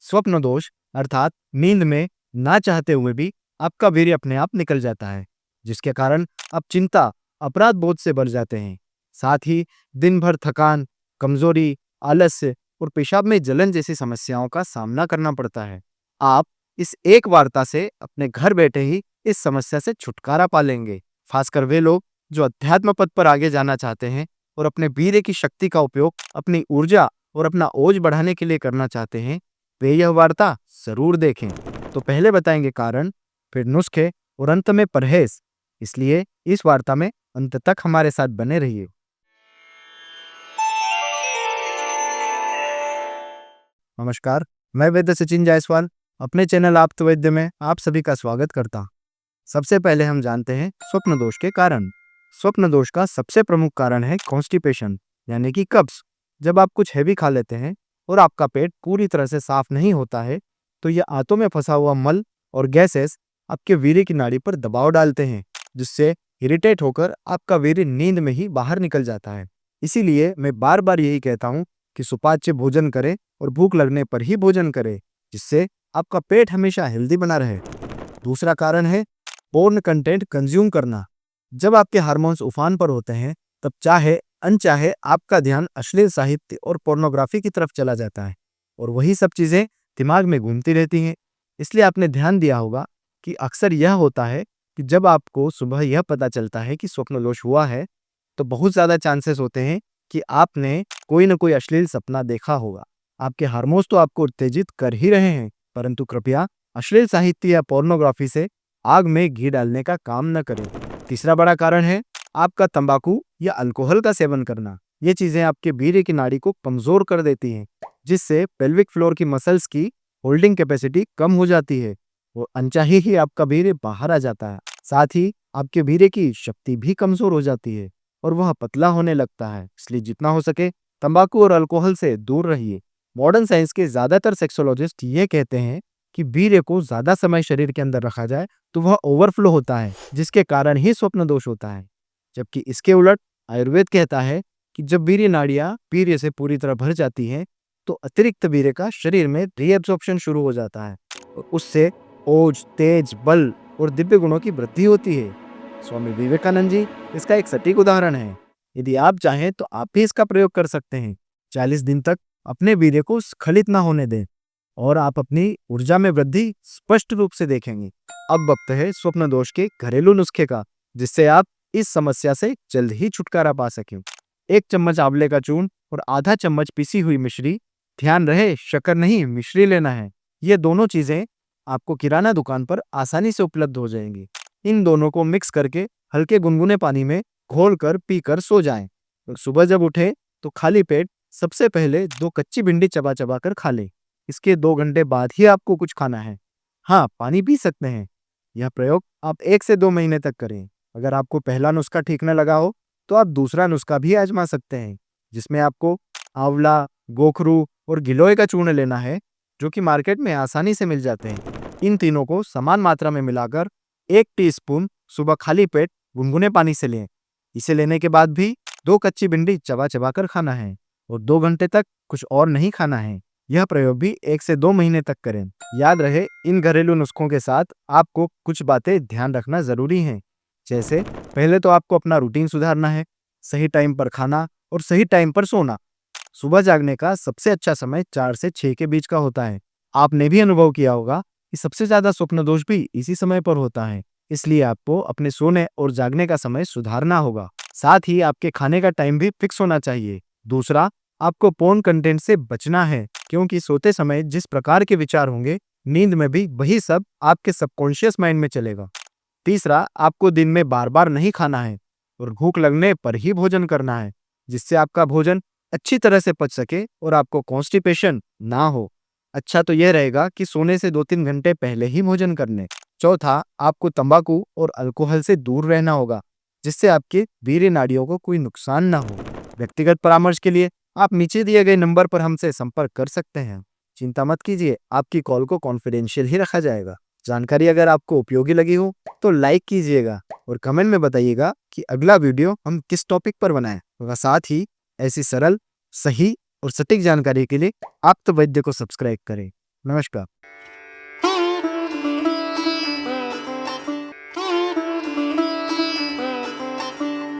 स्वप्न दोष अर्थात नींद में ना चाहते हुए भी आपका वीर्य अपने आप निकल जाता है, जिसके कारण आप चिंता, अपराध बोध से भर जाते हैं। साथ ही दिन भर थकान, कमजोरी, आलस्य और पेशाब में जलन जैसी समस्याओं का सामना करना पड़ता है। आप इस एक वार्ता से अपने घर बैठे ही इस समस्या से छुटकारा पा लेंगे। खासकर वे लोग जो अध्यात्म पद पर आगे जाना चाहते हैं और अपने वीर्य की शक्ति का उपयोग अपनी ऊर्जा और अपना ओज बढ़ाने के लिए करना चाहते हैं, वे यह वार्ता जरूर देखें। तो पहले बताएंगे कारण, फिर नुस्खे और अंत में परहेज। इसलिए इस वार्ता में अंत तक हमारे साथ बने रहिए। नमस्कार, मैं वैद्य सचिन जायसवाल अपने चैनल आप्त वैद्य में आप सभी का स्वागत करता हूं। सबसे पहले हम जानते हैं स्वप्न दोष के कारण। स्वप्न दोष का सबसे प्रमुख कारण है कॉन्स्टिपेशन, यानी कि कब्ज। जब आप कुछ हैवी खा लेते हैं और आपका पेट पूरी तरह से साफ नहीं होता है, तो यह आंतों में फंसा हुआ मल और गैसेस आपके वीर्य की नाड़ी पर दबाव डालते हैं, जिससे इरिटेट होकर आपका वीर्य नींद में ही बाहर निकल जाता है। इसीलिए मैं बार बार यही कहता हूँ कि सुपाच्य भोजन करें और भूख लगने पर ही भोजन करें, जिससे आपका पेट हमेशा हेल्दी बना रहे। दूसरा कारण है पोर्न कंटेंट कंज्यूम करना। जब आपके हार्मोन्स उफान पर होते हैं, तब चाहे अनचाहे आपका ध्यान अश्लील साहित्य और पोर्नोग्राफी की तरफ चला जाता है और वही सब चीजें दिमाग में घूमती रहती हैं। इसलिए आपने ध्यान दिया होगा कि अक्सर यह होता है कि जब आपको सुबह यह पता चलता है कि स्वप्न दोष हुआ है, तो बहुत ज्यादा चांसेस होते हैं कि आपने कोई न कोई अश्लील सपना देखा होगा। आपके हार्मोन्स तो आपको उत्तेजित कर ही रहे हैं, परंतु कृपया अश्लील साहित्य या पोर्नोग्राफी से आग में घी डालने का काम न करें। तीसरा बड़ा कारण है आपका तंबाकू या अल्कोहल का सेवन करना। ये चीजें आपके वीर्य की नाड़ी को कमजोर कर देती हैं, जिससे पेल्विक फ्लोर की मसल्स की होल्डिंग कैपेसिटी कम हो जाती है और अनचाही ही आपका वीर्य बाहर आ जाता है। साथ ही आपके वीर्य की शक्ति भी कमजोर हो जाती है और वह पतला होने लगता है। इसलिए जितना हो सके तंबाकू और अल्कोहल से दूर रहिए। मॉडर्न साइंस के ज्यादातर सेक्सोलॉजिस्ट ये कहते हैं कि वीर्य को ज्यादा समय शरीर के अंदर रखा जाए तो वह ओवरफ्लो होता है, जिसके कारण ही स्वप्न दोष होता है। जबकि इसके उलट आयुर्वेद कहता है कि जब वीर्य नाड़ियां वीर्य से पूरी तरह भर जाती हैं, तो अतिरिक्त वीर्य का शरीर में रीएब्जॉर्प्शन शुरू हो जाता है और उससे ओज, तेज, बल और दिव्य गुणों की वृद्धि होती है। स्वामी विवेकानंद जी इसका एक सटीक उदाहरण है। यदि आप चाहें तो आप भी इसका प्रयोग कर सकते हैं। 40 दिन तक अपने वीर्य को स्खलित ना होने दें और आप अपनी ऊर्जा में वृद्धि स्पष्ट रूप से देखेंगे। अब वक्त है स्वप्न दोष के घरेलू नुस्खे का, जिससे आप इस समस्या से जल्द ही छुटकारा पा सकें। 1 चम्मच आंवले का चूर्ण और आधा चम्मच पिसी हुई मिश्री। ध्यान रहे शक्कर नहीं, मिश्री लेना है। ये दोनों चीजें आपको किराना दुकान पर आसानी से उपलब्ध हो जाएंगी। इन दोनों को मिक्स करके हल्के गुनगुने पानी में घोलकर पीकर सो जाएं। और सुबह जब उठे तो खाली पेट सबसे पहले 2 कच्ची भिंडी चबा चबा कर खा लें। इसके 2 घंटे बाद ही आपको कुछ खाना है। हाँ, पानी पी सकते हैं। यह प्रयोग आप 1 से 2 महीने तक करें। अगर आपको पहला नुस्खा ठीक न लगा हो, तो आप दूसरा नुस्खा भी आजमा सकते हैं, जिसमें आपको आंवला, गोखरू और गिलोय का चूर्ण लेना है, जो कि मार्केट में आसानी से मिल जाते हैं। इन तीनों को समान मात्रा में मिलाकर 1 टीस्पून सुबह खाली पेट गुनगुने पानी से लें। इसे लेने के बाद भी 2 कच्ची भिंडी चबा चबा कर खाना है और 2 घंटे तक कुछ और नहीं खाना है। यह प्रयोग भी 1 से 2 महीने तक करें। याद रहे, इन घरेलू नुस्खों के साथ आपको कुछ बातें ध्यान रखना जरूरी हैं। जैसे पहले तो आपको अपना रूटीन सुधारना है, सही टाइम पर खाना और सही टाइम पर सोना। सुबह जागने का सबसे अच्छा समय 4 से 6 के बीच का होता है। आपने भी अनुभव किया होगा कि सबसे ज्यादा स्वप्न दोष भी इसी समय पर होता है। इसलिए आपको अपने सोने और जागने का समय सुधारना होगा। साथ ही आपके खाने का टाइम भी फिक्स होना चाहिए। दूसरा, आपको पोर्न कंटेंट से बचना है, क्योंकि सोते समय जिस प्रकार के विचार होंगे, नींद में भी वही सब आपके सबकॉन्शियस माइंड में चलेगा। तीसरा, आपको दिन में बार बार नहीं खाना है और भूख लगने पर ही भोजन करना है, जिससे आपका भोजन अच्छी तरह से पच सके और आपको कॉन्स्टिपेशन ना हो। अच्छा तो यह रहेगा कि सोने से 2-3 घंटे पहले ही भोजन कर लें। चौथा, आपको तंबाकू और अल्कोहल से दूर रहना होगा, जिससे आपके वीर्य नाड़ियों को कोई नुकसान ना हो। व्यक्तिगत परामर्श के लिए आप नीचे दिए गए नंबर पर हमसे संपर्क कर सकते हैं। चिंता मत कीजिए, आपकी कॉल को कॉन्फिडेंशियल ही रखा जाएगा। जानकारी अगर आपको उपयोगी लगी हो तो लाइक कीजिएगा और कमेंट में बताइएगा कि अगला वीडियो हम किस टॉपिक पर बनाएं। और साथ ही ऐसी सरल, सही और सटीक जानकारी के लिए आप्त वैद्य को सब्सक्राइब करें। नमस्कार।